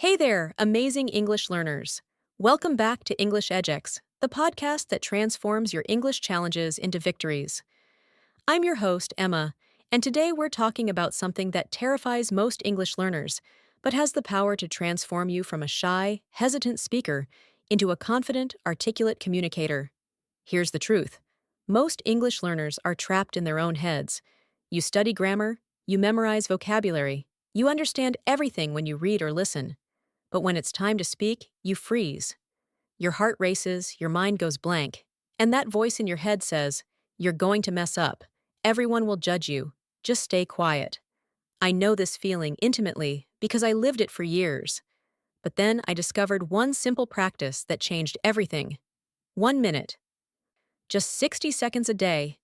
Hey there, amazing English learners. Welcome back to English EdgeX, the podcast that transforms your English challenges into victories. I'm your host, Emma, and today we're talking about something that terrifies most English learners, but has the power to transform you from a shy, hesitant speaker into a confident, articulate communicator. Here's the truth. Most English learners are trapped in their own heads. You study grammar, you memorize vocabulary, you understand everything when you read or listen. But when it's time to speak, you freeze. Your heart races, your mind goes blank, and that voice in your head says, "You're going to mess up. Everyone will judge you. Just stay quiet." I know this feeling intimately because I lived it for years. But then I discovered one simple practice that changed everything. 1 minute. Just 60 seconds a day.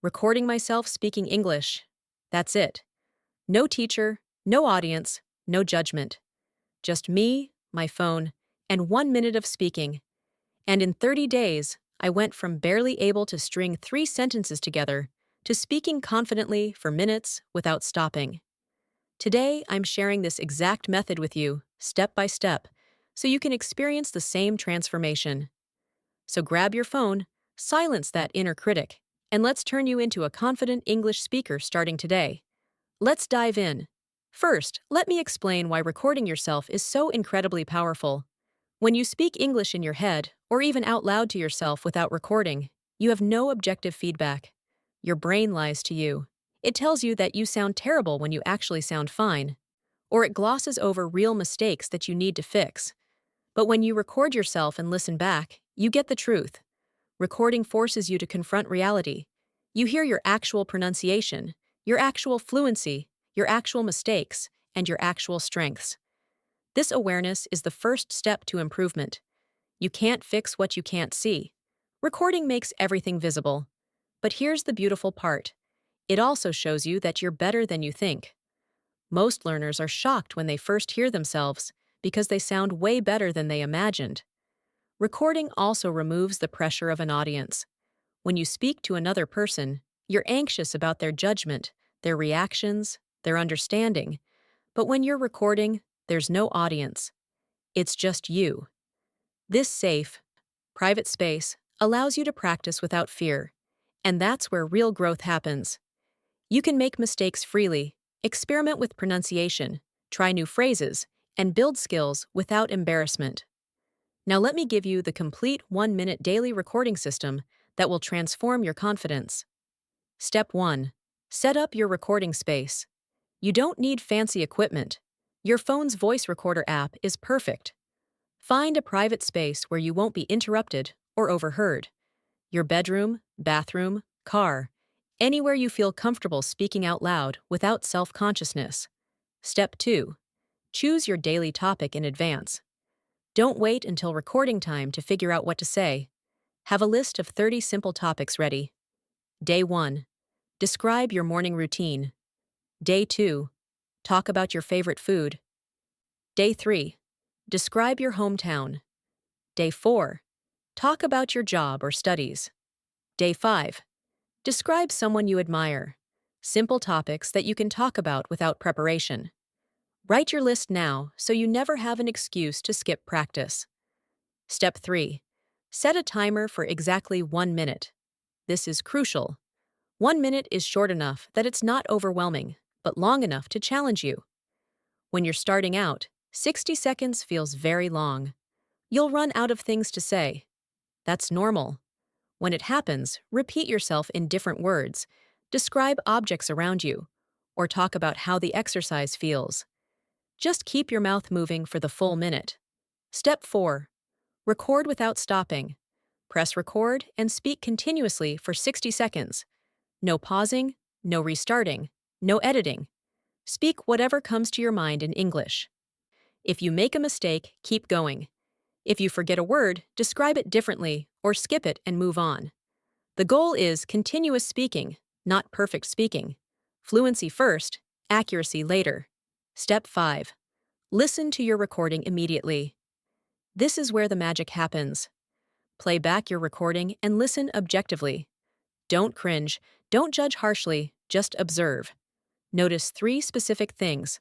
Recording myself speaking English. That's it. No teacher, no audience, no judgment. Just me, my phone, and 1 minute of speaking. And in 30 days, I went from barely able to string 3 sentences together to speaking confidently for minutes without stopping. Today, I'm sharing this exact method with you, step by step, so you can experience the same transformation. So grab your phone, silence that inner critic, and let's turn you into a confident English speaker starting today. Let's dive in. First, let me explain why recording yourself is so incredibly powerful. When you speak English in your head, or even out loud to yourself without recording, you have no objective feedback. Your brain lies to you. It tells you that you sound terrible when you actually sound fine, or it glosses over real mistakes that you need to fix. But when you record yourself and listen back, you get the truth. Recording forces you to confront reality. You hear your actual pronunciation, your actual fluency, your actual mistakes, and your actual strengths. This awareness is the first step to improvement. You can't fix what you can't see. Recording makes everything visible. But here's the beautiful part. It also shows you that you're better than you think. Most learners are shocked when they first hear themselves because they sound way better than they imagined. Recording also removes the pressure of an audience. When you speak to another person, you're anxious about their judgment, their reactions, their understanding. But when you're recording, there's no audience. It's just you. This safe, private space allows you to practice without fear. And that's where real growth happens. You can make mistakes freely, experiment with pronunciation, try new phrases, and build skills without embarrassment. Now let me give you the complete 1-minute daily recording system that will transform your confidence. Step 1. Set up your recording space. You don't need fancy equipment. Your phone's voice recorder app is perfect. Find a private space where you won't be interrupted or overheard. Your bedroom, bathroom, car, anywhere you feel comfortable speaking out loud without self-consciousness. Step 2. Choose your daily topic in advance. Don't wait until recording time to figure out what to say. Have a list of 30 simple topics ready. Day 1. Describe your morning routine. Day 2. Talk about your favorite food. Day 3. Describe your hometown. Day 4. Talk about your job or studies. Day 5. Describe someone you admire. Simple topics that you can talk about without preparation. Write your list now so you never have an excuse to skip practice. Step 3. Set a timer for exactly 1 minute. This is crucial. 1 minute is short enough that it's not overwhelming, but long enough to challenge you. When you're starting out, 60 seconds feels very long. You'll run out of things to say. That's normal. When it happens, repeat yourself in different words, describe objects around you, or talk about how the exercise feels. Just keep your mouth moving for the full minute. Step 4. Record without stopping. Press record and speak continuously for 60 seconds. No pausing, no restarting, no editing. Speak whatever comes to your mind in English. If you make a mistake, keep going. If you forget a word, describe it differently or skip it and move on. The goal is continuous speaking, not perfect speaking. Fluency first, accuracy later. Step 5. Listen to your recording immediately. This is where the magic happens. Play back your recording and listen objectively. Don't cringe, don't judge harshly, just observe. Notice 3 specific things.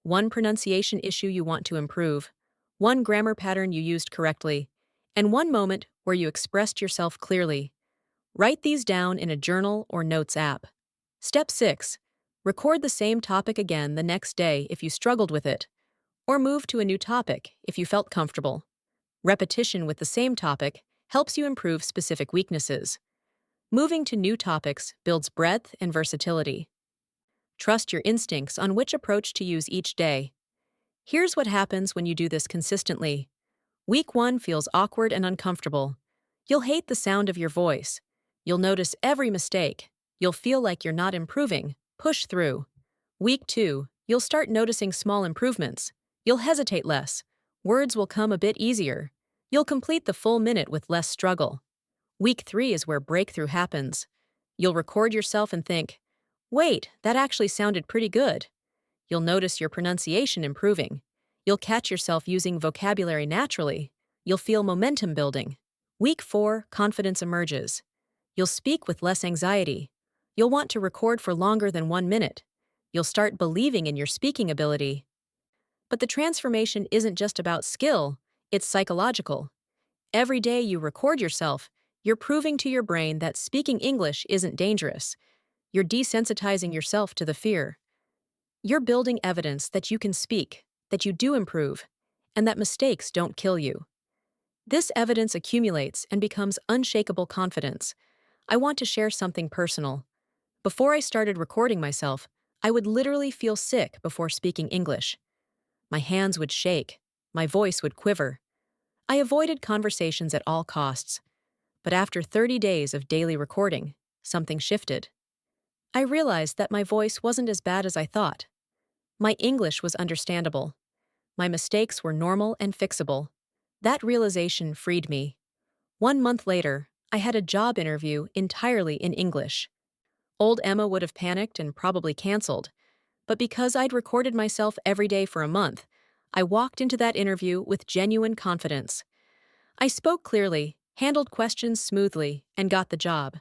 one pronunciation issue you want to improve, one grammar pattern you used correctly, and one moment where you expressed yourself clearly. Write these down in a journal or notes app. Step 6. Record the same topic again the next day if you struggled with it, or move to a new topic if you felt comfortable. Repetition with the same topic helps you improve specific weaknesses. Moving to new topics builds breadth and versatility. Trust your instincts on which approach to use each day. Here's what happens when you do this consistently. Week 1 feels awkward and uncomfortable. You'll hate the sound of your voice. You'll notice every mistake. You'll feel like you're not improving. Push through. Week 2, you'll start noticing small improvements. You'll hesitate less. Words will come a bit easier. You'll complete the full minute with less struggle. Week 3 is where breakthrough happens. You'll record yourself and think, wait, that actually sounded pretty good. You'll notice your pronunciation improving. You'll catch yourself using vocabulary naturally. You'll feel momentum building. Week 4, confidence emerges. You'll speak with less anxiety. You'll want to record for longer than 1 minute. You'll start believing in your speaking ability. But the transformation isn't just about skill, it's psychological. Every day you record yourself, you're proving to your brain that speaking English isn't dangerous. You're desensitizing yourself to the fear. You're building evidence that you can speak, that you do improve, and that mistakes don't kill you. This evidence accumulates and becomes unshakable confidence. I want to share something personal. Before I started recording myself, I would literally feel sick before speaking English. My hands would shake, my voice would quiver. I avoided conversations at all costs. But after 30 days of daily recording, something shifted. I realized that my voice wasn't as bad as I thought. My English was understandable. My mistakes were normal and fixable. That realization freed me. 1 month later, I had a job interview entirely in English. Old Emma would have panicked and probably canceled. But because I'd recorded myself every day for a month, I walked into that interview with genuine confidence. I spoke clearly, handled questions smoothly, and got the job.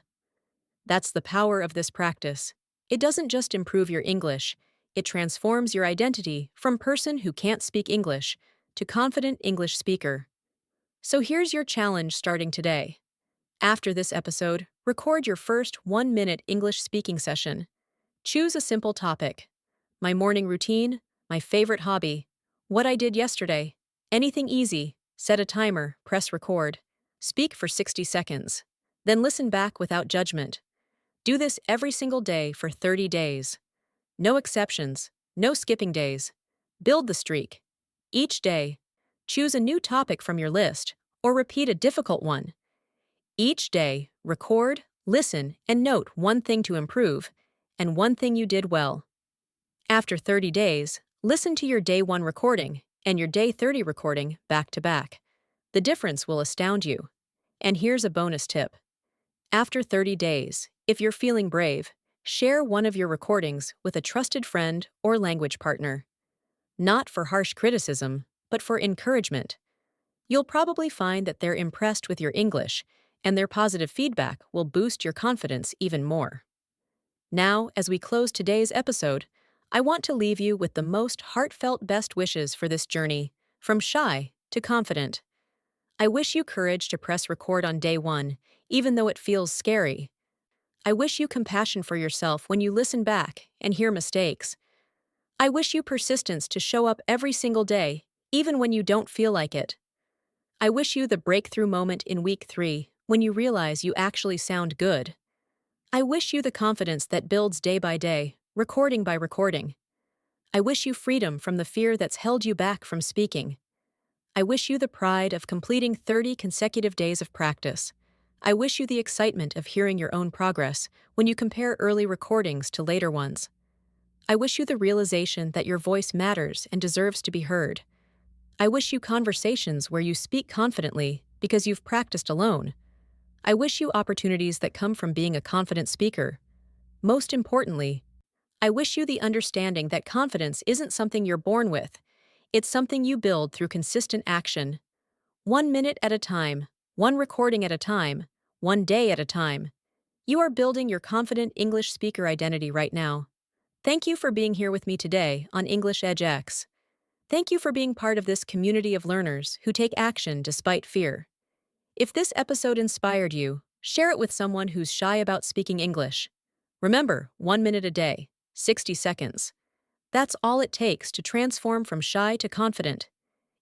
That's the power of this practice. It doesn't just improve your English, it transforms your identity from person who can't speak English to confident English speaker. So here's your challenge starting today. After this episode, record your first 1-minute English speaking session. Choose a simple topic. My morning routine, my favorite hobby, what I did yesterday, anything easy. Set a timer, press record. Speak for 60 seconds. Then listen back without judgment. Do this every single day for 30 days. No exceptions, no skipping days. Build the streak. Each day, choose a new topic from your list or repeat a difficult one. Each day, record, listen, and note one thing to improve and one thing you did well. After 30 days, listen to your day 1 recording and your day 30 recording back to back. The difference will astound you. And here's a bonus tip. After 30 days, if you're feeling brave, share one of your recordings with a trusted friend or language partner. Not for harsh criticism, but for encouragement. You'll probably find that they're impressed with your English, and their positive feedback will boost your confidence even more. Now, as we close today's episode, I want to leave you with the most heartfelt best wishes for this journey, from shy to confident. I wish you courage to press record on day 1, even though it feels scary. I wish you compassion for yourself when you listen back and hear mistakes. I wish you persistence to show up every single day, even when you don't feel like it. I wish you the breakthrough moment in week 3 when you realize you actually sound good. I wish you the confidence that builds day by day, recording by recording. I wish you freedom from the fear that's held you back from speaking. I wish you the pride of completing 30 consecutive days of practice. I wish you the excitement of hearing your own progress when you compare early recordings to later ones. I wish you the realization that your voice matters and deserves to be heard. I wish you conversations where you speak confidently because you've practiced alone. I wish you opportunities that come from being a confident speaker. Most importantly, I wish you the understanding that confidence isn't something you're born with. It's something you build through consistent action. 1 minute at a time, one recording at a time, one day at a time. You are building your confident English speaker identity right now. Thank you for being here with me today on English EdgeX. Thank you for being part of this community of learners who take action despite fear. If this episode inspired you, share it with someone who's shy about speaking English. Remember, 1 minute a day, 60 seconds. That's all it takes to transform from shy to confident.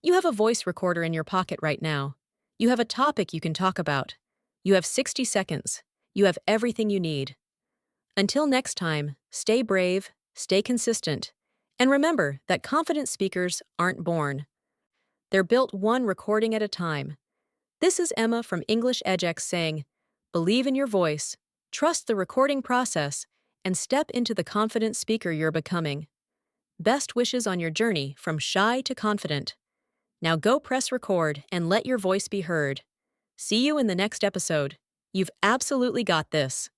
You have a voice recorder in your pocket right now. You have a topic you can talk about. You have 60 seconds. You have everything you need. Until next time, stay brave, stay consistent, and remember that confident speakers aren't born. They're built one recording at a time. This is Emma from English EdgeX saying, believe in your voice, trust the recording process, and step into the confident speaker you're becoming. Best wishes on your journey from shy to confident. Now go press record and let your voice be heard. See you in the next episode. You've absolutely got this.